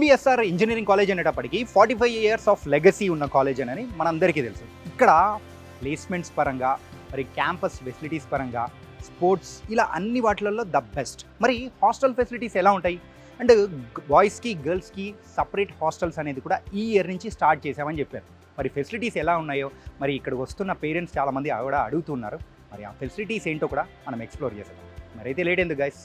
MBSR engineering college అనేటప్పటికి 45 years of legacy ఉన్న college అని మనందరికీ తెలుసు. ఇక్కడ ప్లేస్మెంట్స్ పరంగా, మరి క్యాంపస్ ఫెసిలిటీస్ పరంగా, స్పోర్ట్స్ ఇలా అన్ని వాటిలలో ద బెస్ట్. మరి హాస్టల్ ఫెసిలిటీస్ ఎలా ఉంటాయి అండ్ బాయ్స్కి గర్ల్స్కి సపరేట్ హాస్టల్స్ అనేది కూడా ఈ ఇయర్ నుంచి స్టార్ట్ చేసామని చెప్పారు. మరి ఫెసిలిటీస్ ఎలా ఉన్నాయో మరి ఇక్కడికి వస్తున్న పేరెంట్స్ చాలామంది కూడా అడుగుతున్నారు. మరి ఆ ఫెసిలిటీస్ ఏంటో కూడా మనం ఎక్స్ప్లోర్ చేసేద్దాం. మరి అయితే లేట్ ఎందుకు గైస్,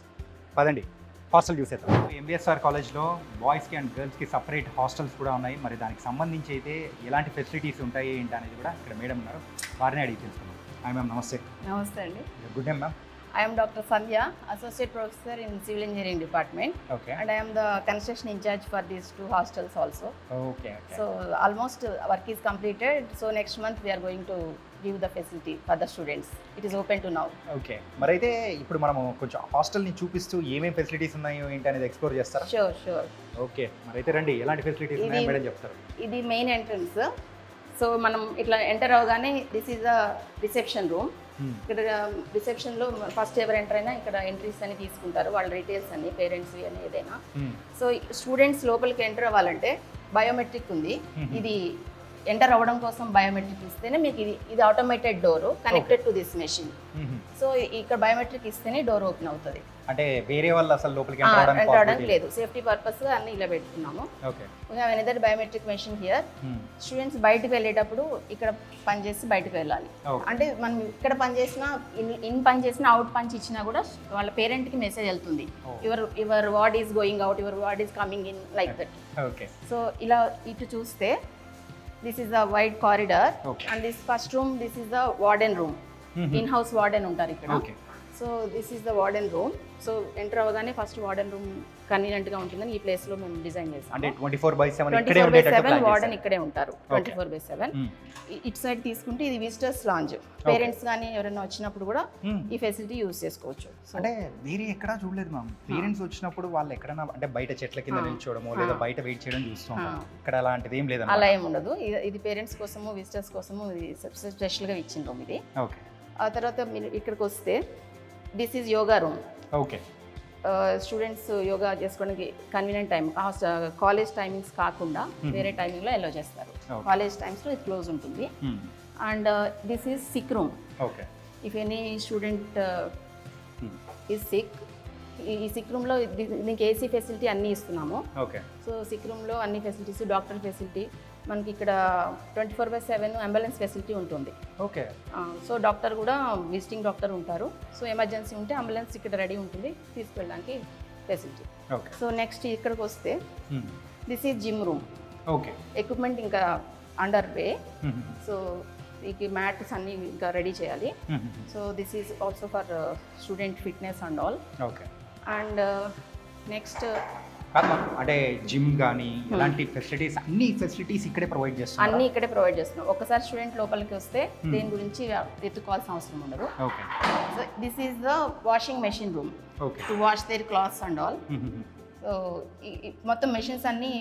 పదండి హాస్టల్ చూసేద్దాం. ఎంబీఎస్ఆర్ కాలేజ్లో బాయ్స్కి అండ్ గర్ల్స్కి సపరేట్ హాస్టల్స్ కూడా ఉన్నాయి. మరి దానికి సంబంధించి అయితే ఎలాంటి ఫెసిలిటీస్ ఉంటాయి ఏంటి అనేది కూడా ఇక్కడ మేడం ఉన్నారు, వారిని అడిగి తెలుసుకున్నాం. హాయ్ మ్యామ్, నమస్తే. నమస్తే అండి. Good day ma'am. I am Dr. Sandhya, Associate Professor in Civil Engineering Department. Okay. And I am the construction in charge for these two hostels also. Okay. So almost work is completed. So next month we are going to give the facility for the students. It is open to now. Okay, మరి అయితే ఇప్పుడు మనము కొంచెం హాస్టల్ని చూపిస్తూ ఏమేమి facilities ఉన్నాయో ఏంటి అనేది ఎక్స్ప్లోర్ చేస్తారా? Sure. ఓకే, మరి అయితే రండి, ఎలాంటి ఫెసిలిటీస్ ఉన్నాయో మేడం చెప్తారు. ఇది మెయిన్ ఎంట్రన్స్. సో మనం ఇట్లా ఎంటర్ అవగానే this is the reception room. ఇక్కడ రిసెప్షన్లో ఫస్ట్ ఎవరు ఎంటర్ అయినా ఇక్కడ ఎంట్రీస్ అని తీసుకుంటారు, వాళ్ళ డీటెయిల్స్ అని, పేరెంట్స్ అని ఏదైనా. సో స్టూడెంట్స్ లోపలికి ఎంటర్ అవ్వాలంటే బయోమెట్రిక్ ఉంది. ఇది ఎంటర్ అవ్వడం కోసం బయోమెట్రిక్ ఇస్తేనే మీకు ఇది automated door connected to this machine. So ఇక్కడ బయోమెట్రిక్ ఇస్తేనే డోర్ ఓపెన్ అవుతుంది. అంటే వేరే వాళ్ళు అసలు లోపలికి ఎంటర్ అవడానికి లేదు. సేఫ్టీ పర్పస్ గా అన్ని ఇలా పెట్టుకున్నాము. Another biometric machine here. Students బయటకు వెళ్ళేటప్పుడు ఇక్కడ పని చేసి బయటకు వెళ్ళాలి. అంటే మనం ఇక్కడ పని చేసినా, ఇన్ పని చేసినా, అవుట్ పంచ్ ఇచ్చినా కూడా వాళ్ళ పేరెంట్ కి మెసేజ్ వెళ్తుంది, your ward is going out, your ward is coming in, like that. So ఇలా ఇటు చూస్తే this is the wide corridor and this first room, this is the warden room. In house warden ఉంటారు ఇక్కడ. So this is the warden room. So enter అవ్వగానే first warden room convenient గా ఉంటుందని ఈ place లో మేము డిజైన్ చేసాం. అంటే 24/7 వార్డెన్ ఇక్కడే ఉంటారు. 24/7. ఇటు సైడ్ తీసుకుంటే ఇది విజిటర్స్ లాంజ్. పేరెంట్స్ కానీ ఎవరైనా వచ్చినప్పుడు కూడా ఈ ఫెసిలిటీ యూజ్ చేసుకోవచ్చు. అంటే వేరే ఎక్కడా చూడలేదు మ్యామ్. పేరెంట్స్ వచ్చినప్పుడు వాళ్ళు ఎక్కడైనా అంటే బయట చెట్ల కింద నిల్చోవడమో లేదా బయట వెయిట్ చేయడం చూస్తాం. ఇక్కడ అలాంటిది ఏం లేదు, అలా ఏం ఉండదు. ఇది పేరెంట్స్ కోసము, విజిటర్స్ కోసము ఇది స్పెషల్ గా ఇచ్చిన రూమ్ ఇది. ఆ తర్వాత మీరు ఇక్కడికి వస్తే this is yoga room. Okay, students yoga చేసుకోవడానికి కన్వీనియంట్ టైం, కాలేజ్ టైమింగ్స్ కాకుండా వేరే టైమింగ్లో అలో చేస్తారు. కాలేజ్ టైమ్స్లో ఇది క్లోజ్ ఉంటుంది. And this is sick room. Okay, if any student is sick, ఈ సిక్ రూమ్లో దీనికి ఏసీ ఫెసిలిటీ అన్నీ ఇస్తున్నాము. ఓకే, సో సిక్ రూమ్లో అన్ని ఫెసిలిటీస్, డాక్టర్ ఫెసిలిటీ మనకి ఇక్కడ 24/7 అంబులెన్స్ ఫెసిలిటీ ఉంటుంది. ఓకే, సో డాక్టర్ కూడా విజిటింగ్ డాక్టర్ ఉంటారు. సో ఎమర్జెన్సీ ఉంటే అంబులెన్స్ ఇక్కడ రెడీ ఉంటుంది తీసుకెళ్ళడానికి ఫెసిలిటీ. సో నెక్స్ట్ ఇక్కడికి వస్తే this is gym room. Okay, equipment ఇంకా అండర్ వే. సో ఈ మ్యాట్స్ అన్ని ఇంకా రెడీ చేయాలి. So this is also for student fitness and all. Okay, and next అంటే జిమ్ కానీ ఇలాంటి ఫెసిలిటీస్, అన్ని ఫెసిలిటీస్ ఇక్కడే ప్రొవైడ్ చేస్తాం. అన్ని ఇక్కడే ప్రొవైడ్ చేస్తున్నాం. ఒకసారి స్టూడెంట్ లోపలికి వస్తే దేని గురించి ఎత్తుకోవాల్సిన అవసరం ఉండదు. Okay, so this is the washing machine room. Okay, to wash their clothes and all. So మొత్తం మెషిన్స్ అన్నీ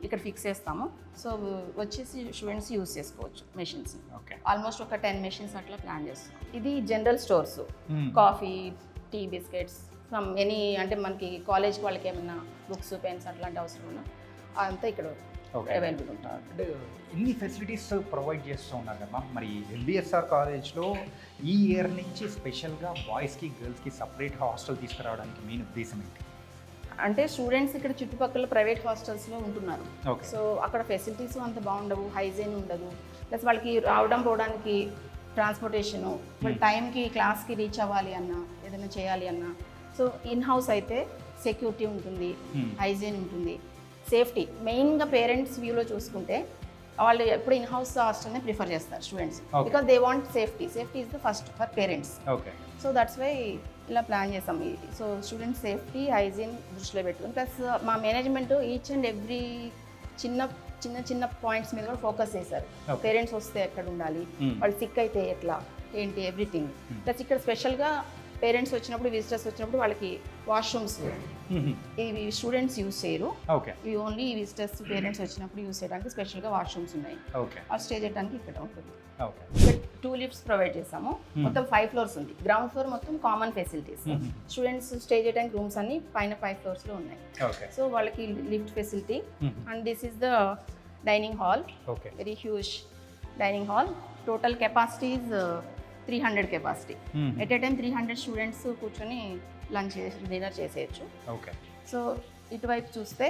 ఇక్కడ ఫిక్స్ చేస్తాము. సో వచ్చేసి స్టూడెంట్స్ యూజ్ చేసుకోవచ్చు మెషిన్స్. ఆల్మోస్ట్ ఒక 10 మెషిన్స్ అట్లా ప్లాన్ చేస్తాం. ఇది general stores, coffee, tea, biscuits, from any, అంటే మనకి కాలేజ్ వాళ్ళకి ఏమైనా బుక్స్, పెన్స్ అట్లాంటి అవసరం ఉన్నా అంతా ఇక్కడ అవైలబుల్ ఉంటారు. అంటే ఇన్ని ఫెసిలిటీస్ ప్రొవైడ్ చేస్తూ ఉన్నారు కదా. మరి ఎంబీఎస్ఆర్ కాలేజ్లో ఈ ఇయర్ నుంచి స్పెషల్గా బాయ్స్కి గర్ల్స్కి సపరేట్ హాస్టల్ తీసుకురావడానికి మెయిన్ ఉద్దేశం ఏంటి? అంటే స్టూడెంట్స్ ఇక్కడ చుట్టుపక్కల ప్రైవేట్ హాస్టల్స్లో ఉంటున్నారు. సో అక్కడ ఫెసిలిటీస్ అంత బాగుండవు, హైజీన్ ఉండదు. ప్లస్ వాళ్ళకి రావడం పోవడానికి ట్రాన్స్పోర్టేషను, వాళ్ళ టైంకి క్లాస్కి రీచ్ అవ్వాలి అన్నా, ఏదైనా చేయాలి అన్నా. సో ఇన్ హౌస్ అయితే సెక్యూరిటీ ఉంటుంది, హైజీన్ ఉంటుంది, సేఫ్టీ. మెయిన్గా పేరెంట్స్ వ్యూలో చూసుకుంటే వాళ్ళు ఎప్పుడు ఇన్ హౌస్ హాస్టల్నే ప్రిఫర్ చేస్తారు students, because they want safety. Safety is the first for parents. So that's why ఇలా ప్లాన్ చేస్తాం. సో స్టూడెంట్స్ సేఫ్టీ, హైజీన్ దృష్టిలో పెట్టుకుని, ప్లస్ మా మేనేజ్మెంట్ ఈచ్ అండ్ ఎవ్రీ చిన్న పాయింట్స్ మీద కూడా ఫోకస్ చేశారు. పేరెంట్స్ వస్తే ఎక్కడ ఉండాలి, వాళ్ళు సిక్ అయితే ఎట్లా ఏంటి, ఎవ్రీథింగ్. ప్లస్ ఇక్కడ స్పెషల్గా పేరెంట్స్ వచ్చినప్పుడు, విజిటర్స్ వచ్చినప్పుడు వాళ్ళకి వాష్రూమ్స్ ఇవి స్టూడెంట్స్ యూజ్ చేయరు. ఇవి ఓన్లీ విజిటర్స్, పేరెంట్స్ వచ్చినప్పుడు యూజ్ చేయడానికి స్పెషల్గా వాష్రూమ్స్ ఉన్నాయి. ఆ స్టే చేయడానికి ఇక్కడ ఉంటుంది. 2 లిఫ్ట్స్ ప్రొవైడ్ చేసాము. మొత్తం 5 ఫ్లోర్స్ ఉంది. గ్రౌండ్ ఫ్లోర్ మొత్తం కామన్ ఫెసిలిటీస్. స్టూడెంట్స్ స్టే చేయడానికి రూమ్స్ అన్ని పైన 5 ఫ్లోర్స్లో ఉన్నాయి. సో వాళ్ళకి lift facility. And this is the dining hall. Very huge dining hall. Total capacity is 300 capacity. At a time 300 students కూర్చొని లంచ్ డిన్నర్ చేసేయచ్చు. So ఇటువైపు చూస్తే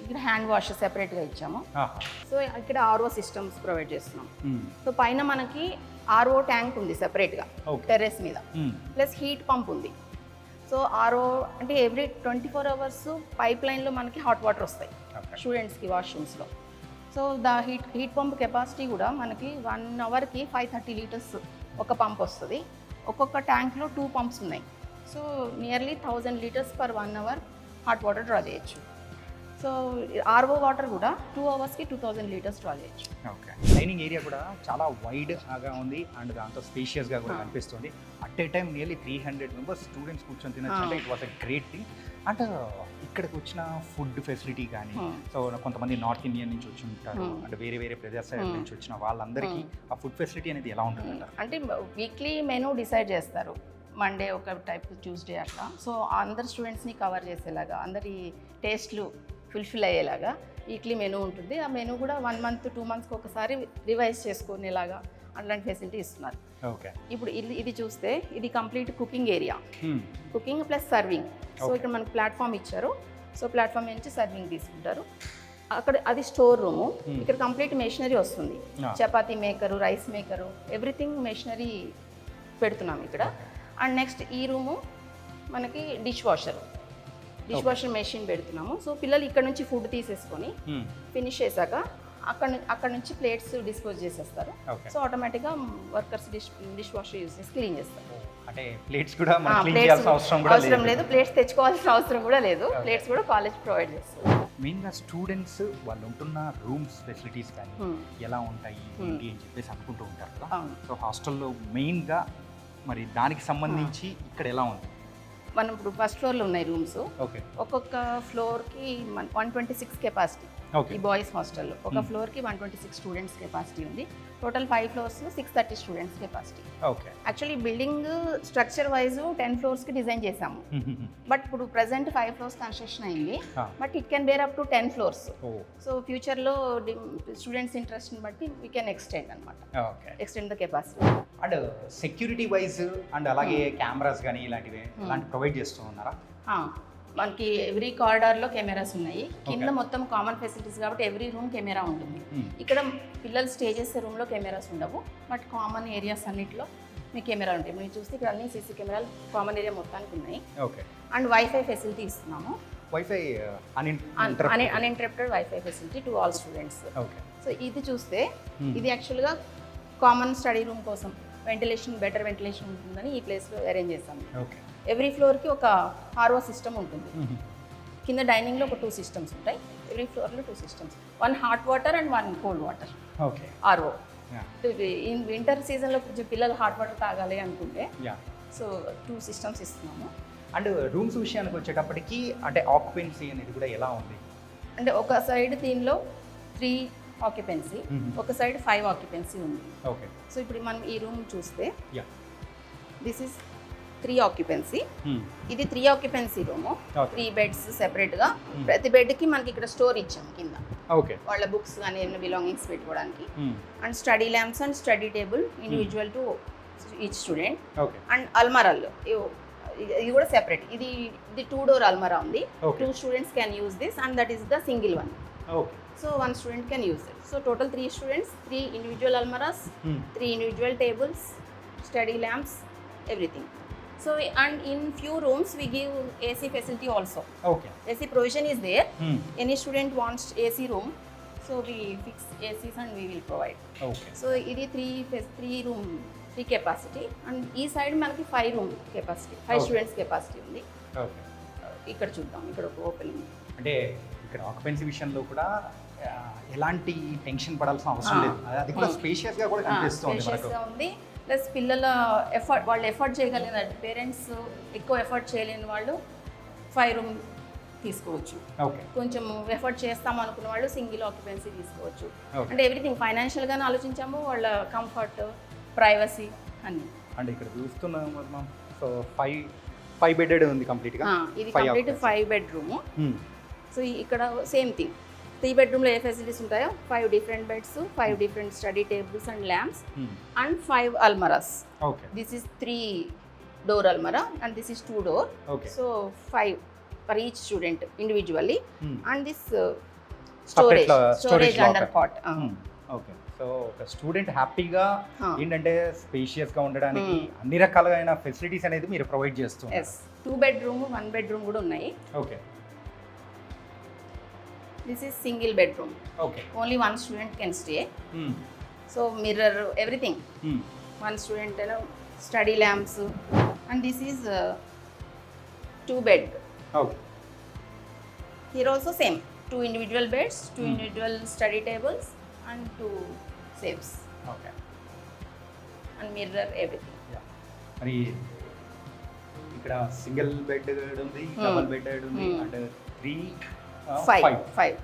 ఇక్కడ హ్యాండ్ వాష్ సెపరేట్గా ఇచ్చాము. సో ఇక్కడ ఆర్ఓ సిస్టమ్స్ ప్రొవైడ్ చేస్తున్నాం. సో పైన మనకి ఆర్ఓ ట్యాంక్ ఉంది సెపరేట్గా టెర్రస్ మీద, ప్లస్ హీట్ పంప్ ఉంది. సో ఆర్ఓ అంటే ఎవ్రీ 24 అవర్స్ పైప్ లైన్లో మనకి హాట్ వాటర్ వస్తాయి స్టూడెంట్స్కి వాష్రూమ్స్లో. సో హీట్ పంప్ కెపాసిటీ కూడా మనకి 1 అవర్కి 530 లీటర్స్ ఒక పంప్ వస్తుంది. ఒక్కొక్క ట్యాంక్లో 2 పంప్స్ ఉన్నాయి. So nearly 1000 litres per 1 hour hot water draw చేయొచ్చు. సో ఆర్ఓ వాటర్ కూడా 2 అవర్స్కి 2000 లీటర్స్ డ్రా చేయొచ్చు. ఓకే. డైనింగ్ ఏరియా కూడా చాలా వైడ్గా ఉంది అండ్ దాంతో స్పేషియస్గా కూడా కనిపిస్తుంది. At a time nearly 300 members students కూర్చొని తినచ్చు అంటే it was a great thing. అంటే ఇక్కడికి వచ్చిన ఫుడ్ ఫెసిలిటీ కానీ, సో కొంతమంది నార్త్ ఇండియన్ నుంచి వచ్చి ఉంటారు అంటే వేరే వేరే ప్రదేశాల నుంచి వచ్చిన వాళ్ళందరికీ ఆ ఫుడ్ ఫెసిలిటీ అనేది ఎలా ఉంటుందంట? అంటే వీక్లీ మెనూ డిసైడ్ చేస్తారు. మండే ఒక టైప్, ట్యూస్డే అట్లా. సో అందరు స్టూడెంట్స్ని కవర్ చేసేలాగా, అందరి టేస్ట్లు ఫుల్ఫిల్ అయ్యేలాగా వీక్లీ మెనూ ఉంటుంది. ఆ మెనూ కూడా 1 మంత్ 2 మంత్స్కి ఒకసారి రివైజ్ చేసుకునేలాగా అట్లాంటి ఫెసిలిటీ ఇస్తున్నారు. ఓకే. ఇప్పుడు ఇది చూస్తే ఇది complete cooking area. Cooking plus serving. So ఇక్కడ మనకు ప్లాట్ఫామ్ ఇచ్చారు. సో ప్లాట్ఫామ్ నుంచి సర్వింగ్ తీసుకుంటారు. అక్కడ అది స్టోర్ రూము. ఇక్కడ కంప్లీట్ మెషినరీ వస్తుంది. Chapati maker, rice maker, everything machinery పెడుతున్నాం ఇక్కడ. అండ్ నెక్స్ట్ ఈ రూము మనకి డిష్ వాషర్ మెషిన్ పెడుతున్నాము. సో పిల్లలు ఇక్కడ నుంచి ఫుడ్ తీసేసుకొని ఫినిష్ చేశాక అక్కడ నుంచి ప్లేట్స్ డిస్పోజ్ చేసేస్తారు. సో ఆటోమేటిక్గా వర్కర్స్ డిష్ వాషర్ యూస్ చేసి క్లీన్ చేస్తారు. అంటే ప్లేట్స్ కూడా క్లీన్ చేయాల్సిన అవసరం లేదు. ప్లేట్స్ తెచ్చుకోవాల్సిన అవసరం కూడా లేదు. ప్లేట్స్ కూడా కాలేజ్ ప్రొవైడ్ చేస్తారు. మెయిన్గా స్టూడెంట్స్ వాళ్ళు ఉంటున్న రూమ్స్ ఫెసిలిటీస్ కానీ ఎలా ఉంటాయి ఏంటి అని చెప్పేసి అనుకుంటూ ఉంటారు కదా. సో హాస్టల్లో మెయిన్గా మరి దానికి సంబంధించి ఇక్కడ ఎలా ఉంది? మనం ఇప్పుడు ఫస్ట్ ఫ్లోర్లో ఉన్నాయి రూమ్స్. ఒక్కొక్క ఫ్లోర్కి 126 కెపాసిటీ. ఈ బాయ్స్ హాస్టల్లో ఒక ఫ్లోర్కి 126 స్టూడెంట్స్ కెపాసిటీ ఉంది. Total 5 floors 630 students capacity. Actually building structure wise 10 ఫ్లోర్స్కి డిజైన్ చేసాము. బట్ ఇప్పుడు ప్రెసెంట్ 5 ఫ్లోర్స్ కన్స్ట్రక్షన్ అయింది. But it can bear up to 10 floors. So ఫ్యూచర్లో స్టూడెంట్స్ ఇంట్రెస్ట్ని బట్టి వీ కెన్ ఎక్స్టెండ్ అనమాట, extend the capacity. And security wise and అలాగే cameras కానీ ఇలాంటివి ప్రొవైడ్ చేస్తూ ఉన్నారా? మనకి ఎవ్రీ కారిడార్లో కెమెరాస్ ఉన్నాయి. కింద మొత్తం కామన్ ఫెసిలిటీస్ కాబట్టి ఎవ్రీ రూమ్ కెమెరా ఉంటుంది. ఇక్కడ పిల్లలు స్టే చేసే రూమ్లో కెమెరాస్ ఉండవు. బట్ కామన్ ఏరియాస్ అన్నింటిలో మీకు కెమెరాలు ఉంటాయి. మీరు చూస్తే ఇక్కడ అన్ని సీసీ కెమెరాలు కామన్ ఏరియా మొత్తానికి ఉన్నాయి. అండ్ వైఫై ఫెసిలిటీ ఇస్తున్నాము. Wifi uninterrupted wifi facility to all students. So ఇది చూస్తే ఇది యాక్చువల్గా కామన్ స్టడీ రూమ్ కోసం బెటర్ వెంటిలేషన్ ఉంటుందని ఈ ప్లేస్లో అరేంజ్ చేస్తాము. ఎవ్రీ ఫ్లోర్కి ఒక ఆర్ఓ సిస్టమ్ ఉంటుంది. కింద డైనింగ్లో ఒక 2 సిస్టమ్స్ ఉంటాయి. ఎవ్రీ ఫ్లోర్లో 2 systems, 1 hot water and 1 cold water RO. In winter సీజన్లో కొంచెం పిల్లలు హాట్ వాటర్ తాగాలి అనుకుంటే సో 2 సిస్టమ్స్ ఇస్తున్నాము. అండ్ రూమ్స్ విషయానికి వచ్చేటప్పటికి అంటే ఆక్యుపెన్సీ అనేది కూడా ఎలా ఉంది? అంటే ఒక సైడ్ దీనిలో 3 ఆక్యుపెన్సీ, ఒక సైడ్ 5 ఆక్యుపెన్సీ ఉంది. సో ఇప్పుడు మనం ఈ రూమ్ చూస్తే దిస్ ఈస్ 3 ఆక్యుపెన్సీ. ఇది 3 ఆక్యుపెన్సీ రూము. 3 బెడ్స్ సెపరేట్గా. ప్రతి బెడ్కి మనకి ఇక్కడ స్టోర్ ఇచ్చాము కింద వాళ్ళ బుక్స్ కానీ ఏమైనా బిలాంగింగ్స్ పెట్టుకోవడానికి. And study lamps and study table individual to each student. And అల్మారాలు ఇది కూడా సెపరేట్. ఇది 2 డోర్ అల్మారా ఉంది. 2 students can use this and that is the single one. So 1 student can use it. So total 3 students, 3 individual almaras, 3 individual tables, study lamps, everything. So and in few rooms we give AC facility also. AC provision is there. Any student wants AC room, so we fix ACs and we will provide. So ఇది 3 room 3 capacity and ఈ side మనకి 5 room capacity, 5 students capacity ఉంది. ఇక్కడ చూద్దాం, ఇక్కడ ఒక opening. అంటే ఇక్కడ ఆక్యుపెన్సీ విషయంలో కూడా ఎలాంటి టెన్షన్ పడాల్సిన అవసరం లేదు. అది కూడా స్పేషియస్గా కూడా కనిపిస్తుంది మనకు. ప్లస్ పిల్లల వాళ్ళు ఎఫర్ట్ చేయగలిగిన పేరెంట్స్ ఎక్కువ ఎఫర్ట్ చేయలేని వాళ్ళు 5 రూమ్ తీసుకోవచ్చు. కొంచెం ఎఫర్ట్ చేస్తాం అనుకున్న వాళ్ళు సింగిల్ ఆక్యుపెన్సీ తీసుకోవచ్చు. అంటే ఎవ్రీథింగ్ ఫైనాన్షియల్గానే ఆలోచించాము. వాళ్ళ కంఫర్ట్ ప్రైవసీ అన్నీ. అండ్ ఇక్కడ చూస్తున్నాం మ్యామ్, సో ఫైవ్ బెడెడ్ ఉంది కంప్లీట్గా. ఇది కంప్లీట్ 5 బెడ్రూమ్. సో ఇక్కడ సేమ్ థింగ్, 3 బెడ్రూమ్లో ఏ ఫెసిలిటీస్ ఉంటాయో 5 different beds, 5 different study tables and lamps and 5 almirahs. Okay, this is 3 door almirah and this is 2 door. Okay. So 5 for each student individually and this Separate storage locker. under cot. Okay, so ఒక student హ్యాపీగా Huh. ఏంటంటే స్పేషియస్గా ఉండడానికి అన్ని రకాలైన facilities అనేది మీరు provide చేస్తున్నారు. Yes, 2 bedroom 1 bedroom కూడా ఉన్నాయి. Okay, This is single bedroom. Okay. Only one student can stay. So mirror, everything. One student, study lamps, and this is 2 bed. Okay, Here also same, 2 individual beds, 2 individual study tables and 2 safes okay. and mirror, everything. మరి ఇక్కడ single bed ఉంది, double bed ఉంది, and 3 5.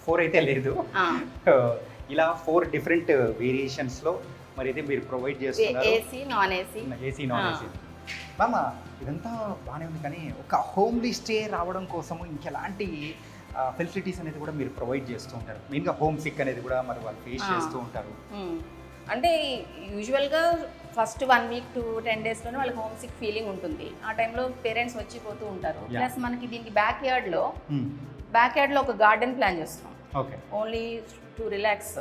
4 అయితే లేదు. ఇలా 4 different వేరియేషన్స్లో మరి అయితే మీరు ప్రొవైడ్ చేస్తున్నారు. AC, non-AC. AC, non AC. మామ ఇదంతా బాగానే ఉంది, కానీ ఒక హోమ్లీ స్టే రావడం కోసము ఇంకెలాంటి ఫెసిలిటీస్ అనేది కూడా మీరు ప్రొవైడ్ చేస్తూ ఉంటారు? మెయిన్గా హోమ్ సిక్ అనేది కూడా మరి వాళ్ళు ఫేస్ చేస్తూ ఉంటారు. అంటే యూజువల్గా ఫస్ట్ 1 week to 10 daysలోనే వాళ్ళకి హోమ్ సిక్ ఫీలింగ్ ఉంటుంది. ఆ టైంలో పేరెంట్స్ వచ్చిపోతూ ఉంటారు. ప్లస్ మనకి దీనికి బ్యాక్ యార్డ్లో ఒక గార్డెన్ ప్లాన్ చేస్తున్నాం. Okay, only to relax.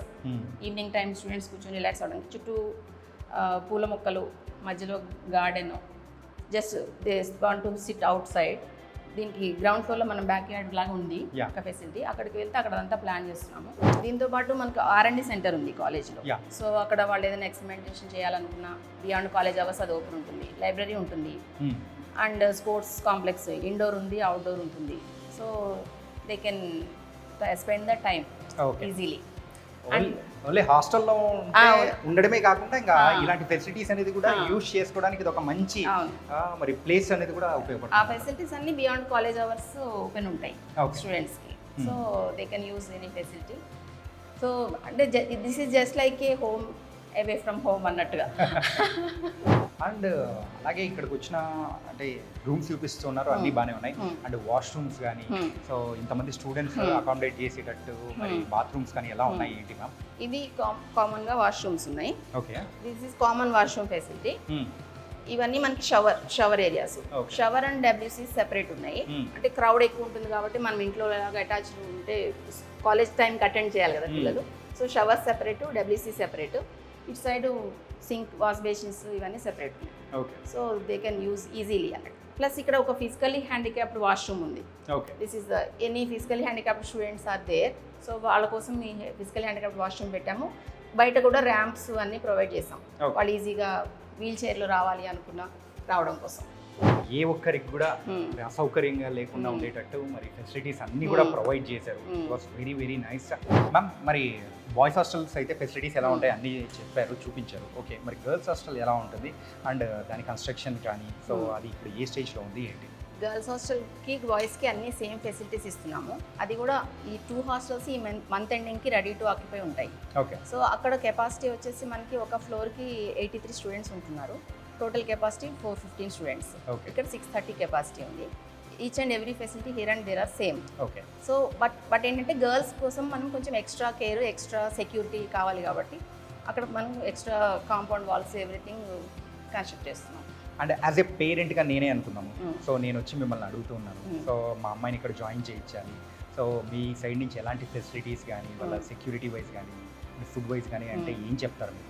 Evening time students కూర్చొని రిలాక్స్ అవ్వడానికి చుట్టూ పూల మొక్కలు, మధ్యలో garden, just they want to SIT out side. దీనికి గ్రౌండ్ ఫ్లోర్లో మనం బ్యాక్ యార్డ్ లాగా ఉంది ఒక ఫెసిలిటీ. అక్కడికి వెళ్తే అక్కడ అంతా ప్లాన్ చేస్తున్నాము. దీంతో పాటు మనకు R&D సెంటర్ ఉంది కాలేజ్లో. సో అక్కడ వాళ్ళు ఏదైనా ఎక్స్పెరిమెంటేషన్ చేయాలనుకున్నా బియాండ్ కాలేజ్ అవర్స్ అది ఓపెన్ ఉంటుంది. లైబ్రరీ ఉంటుంది అండ్ స్పోర్ట్స్ కాంప్లెక్స్ ఇండోర్ ఉంది, అవుట్డోర్ ఉంటుంది. So they can spend the time easily. Only హాస్టల్లో ఉండడమే కాకుండా ఇంకా ఇలాంటి ఫెసిలిటీస్ అనేది కూడా యూజ్ చేసుకోవడానికి ఇది ఒక మంచి మరి ప్లేస్ అనేది కూడా ఉపయోగపడుతుంది. ఆ ఫెసిలిటీస్ అన్ని బియాండ్ కాలేజ్ అవర్స్ ఓపెన్ ఉంటాయి స్టూడెంట్స్కి. So they can use any facility. So అంటే this is just like a home away from home అన్నట్టుగా. అండ్ అలాగే ఇక్కడికి వచ్చిన అంటే రూమ్స్ చూపిస్తున్నారు, అన్నీ బాగానే ఉన్నాయి. అండ్ వాష్రూమ్స్ కానీ, సో ఇంతమంది స్టూడెంట్స్ అకామిడేట్ చేసేటట్టు మరి బాత్రూమ్స్ కానీ ఎలా ఉన్నాయి ఏంటి మ్యామ్? ఇది కామన్గా వాష్రూమ్స్ ఉన్నాయి. Okay, this is common washroom facility. ఇవన్నీ మనకి shower areas. Shower and WC separate ఉన్నాయి. అంటే క్రౌడ్ ఎక్కువ ఉంటుంది కాబట్టి మనం ఇంట్లో అటాచ్ ఉంటే కాలేజ్ టైంకి అటెండ్ చేయాలి కదా పిల్లలు. So shower separate, WC separate. ఇటు సైడ్ సింక్, వాష్ బేసిన్స్ ఇవన్నీ సెపరేట్ ఉన్నాయి. So they can use easily అన్నట్టు. ప్లస్ ఇక్కడ ఒక ఫిజికల్లీ హ్యాండిక్యాప్డ్ వాష్రూమ్ ఉంది. This is any physically handicapped students are there. So వాళ్ళ కోసం ఈ ఫిజికల్లీ హ్యాండిక్యాప్డ్ వాష్రూమ్ పెట్టాము. బయట కూడా ర్యాంప్స్ అన్నీ ప్రొవైడ్ చేసాం, వాళ్ళు ఈజీగా వీల్ చైర్లో రావాలి అనుకున్నా రావడం కోసం. ఏ ఒక్కరికి కూడా అసౌకర్యంగా లేకుండా ఉండేటట్టు మరి ఫెసిలిటీస్ అన్నీ కూడా ప్రొవైడ్ చేశారు. It was very very nice ma'am. మరి బాయ్స్ హాస్టల్స్ అయితే ఫెసిలిటీస్ ఎలా ఉంటాయి అన్నీ చెప్పారు, చూపించారు. ఓకే, మరి గర్ల్స్ హాస్టల్ ఎలా ఉంటుంది అండ్ దాని కన్స్ట్రక్షన్ కానీ, సో అది ఇప్పుడు ఏ స్టేజ్లో ఉంది ఏంటి? గర్ల్స్ హాస్టల్కి బాయ్స్కి అన్ని సేమ్ ఫెసిలిటీస్ ఇస్తున్నాము. అది కూడా ఈ 2 హాస్టల్స్ ఈ మంత్ ఎండింగ్కి రెడీ టు ఆక్యుపై ఉంటాయి. ఓకే, సో అక్కడ కెపాసిటీ వచ్చేసి మనకి ఒక ఫ్లోర్కి 83 స్టూడెంట్స్ ఉంటున్నారు. Total capacity 415 students. ఇక్కడ 630 కెపాసిటీ ఉంది. Each and every facility here and there are same. Okay, so but ఏంటంటే గర్ల్స్ కోసం మనం కొంచెం ఎక్స్ట్రా కేర్, ఎక్స్ట్రా సెక్యూరిటీ కావాలి కాబట్టి అక్కడ మనం extra compound walls everything construct చేస్తున్నాం. అండ్ యాజ్ ఏ పేరెంట్గా నేనే అనుకున్నాము. సో నేను వచ్చి మిమ్మల్ని అడుగుతున్నాను, సో మా అమ్మాయిని ఇక్కడ జాయిన్ చేయించాలి. సో మీ సైడ్ నుంచి ఎలాంటి ఫెసిలిటీస్ కానీ, వాళ్ళ సెక్యూరిటీ వైజ్ కానీ, ఫుడ్ వైజ్ కానీ అంటే ఏం చెప్తారు మీరు?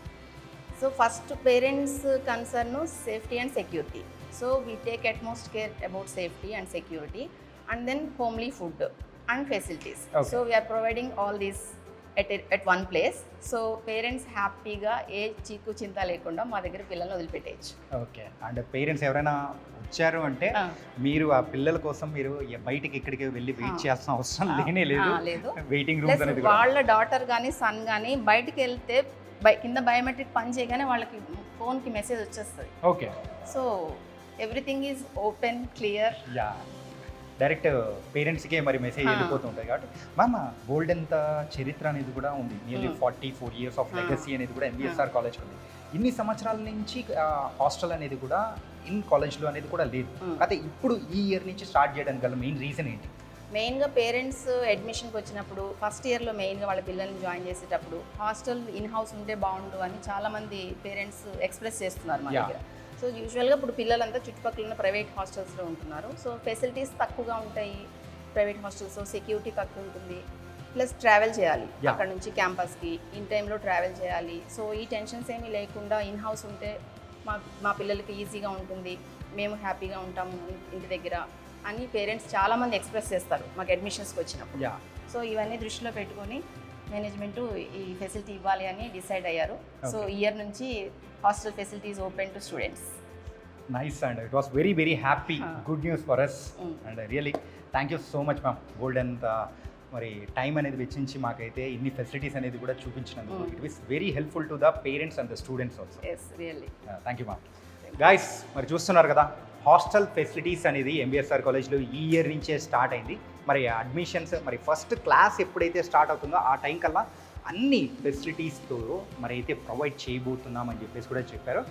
So first parents concern safety and security. So we take utmost care about safety and security and then homely food and facilities. So we are providing all these at one place. So parents హ్యాపీగా ఏ చీకు చింత లేకుండా మా దగ్గర పిల్లల్ని వదిలిపెట్టేయచ్చు. Okay, and parents ఎవరైనా వచ్చారు అంటే మీరు ఆ పిల్లల కోసం మీరు బయటికి ఇక్కడికి వెళ్ళి వెయిట్ చేయాల్సిన అవసరం లేనే లేదు. వెయిటింగ్ రూమ్స్ అనేది వాళ్ళ డాటర్ కానీ సన్ కానీ బయటికి వెళ్తే కింద బయోమెట్రిక్ పని చేయగానే వాళ్ళకి ఫోన్కి మెసేజ్ వచ్చేస్తుంది. Okay, so everything is open clear. Direct పేరెంట్స్కే మరి మెసేజ్ వెళ్ళిపోతుంటుంది కాబట్టి మ్యామ్ గోల్డెన్ చరిత్ర అనేది కూడా ఉంది. నియర్లీ 44 years ఆఫ్ లెగసీ అనేది కూడా MBSR కాలేజ్ ఉంది. ఇన్ని సంవత్సరాల నుంచి హాస్టల్ అనేది కూడా ఇన్ కాలేజ్లో అనేది కూడా లేదు. అయితే ఇప్పుడు ఈ ఇయర్ నుంచి స్టార్ట్ చేయడానికి గల మెయిన్ రీజన్ ఏంటి? మెయిన్గా పేరెంట్స్ అడ్మిషన్కి వచ్చినప్పుడు ఫస్ట్ ఇయర్లో మెయిన్గా వాళ్ళ పిల్లల్ని జాయిన్ చేసేటప్పుడు హాస్టల్ ఇన్ హౌస్ ఉంటే బాగుండు అని చాలామంది పేరెంట్స్ ఎక్స్ప్రెస్ చేస్తున్నారు మా దగ్గర. సో యూజువల్గా ఇప్పుడు పిల్లలంతా చుట్టుపక్కల ఉన్న ప్రైవేట్ హాస్టల్స్లో ఉంటున్నారు. సో ఫెసిలిటీస్ తక్కువగా ఉంటాయి ప్రైవేట్ హాస్టల్స్లో, సెక్యూరిటీ తక్కువ ఉంటుంది, ప్లస్ ట్రావెల్ చేయాలి అక్కడ నుంచి క్యాంపస్కి, ఇన్ టైంలో ట్రావెల్ చేయాలి. సో ఈ టెన్షన్స్ ఏమీ లేకుండా ఇన్ హౌస్ ఉంటే మా పిల్లలకి ఈజీగా ఉంటుంది, మేము హ్యాపీగా ఉంటాము ఇంటి దగ్గర అని పేరెంట్స్ చాలామంది ఎక్స్ప్రెస్ చేస్తారు మాకు అడ్మిషన్స్కి వచ్చినప్పుడు. సో ఇవన్నీ దృష్టిలో పెట్టుకొని మేనేజ్మెంటు ఈ ఫెసిలిటీ ఇవ్వాలి అని డిసైడ్ అయ్యారు. సో ఇయర్ నుంచి hostel facilities open to students. Nice and it was very very happy good news for us and really thank you so much ma'am. Golden మరి టైం అనేది వెచ్చించి మాకైతే ఇన్ని ఫెసిలిటీస్ అనేది కూడా చూపించినందుకు it is very helpful to the parents and the students also. Thank you ma'am. Guys మరి చూస్తున్నారు కదా, హాస్టల్ ఫెసిలిటీస్ అనేది ఎంబీఎస్ఆర్ కాలేజ్లో ఈ ఇయర్ నుంచే స్టార్ట్ అయింది. మరి అడ్మిషన్స్ మరి ఫస్ట్ క్లాస్ ఎప్పుడైతే స్టార్ట్ అవుతుందో ఆ టైం కల్లా అన్ని ఫెసిలిటీస్తో మరి అయితే ప్రొవైడ్ చేయబోతున్నామని చెప్పేసి కూడా చెప్పారు.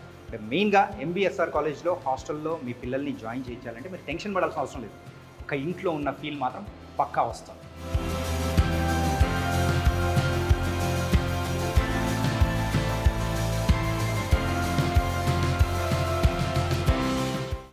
మెయిన్గా ఎంబీఎస్ఆర్ కాలేజ్లో హాస్టల్లో మీ పిల్లల్ని జాయిన్ చేయించాలంటే మీరు టెన్షన్ పడాల్సిన అవసరం లేదు. ఒక ఇంట్లో ఉన్న ఫీల్ మాత్రం పక్కా వస్తుంది.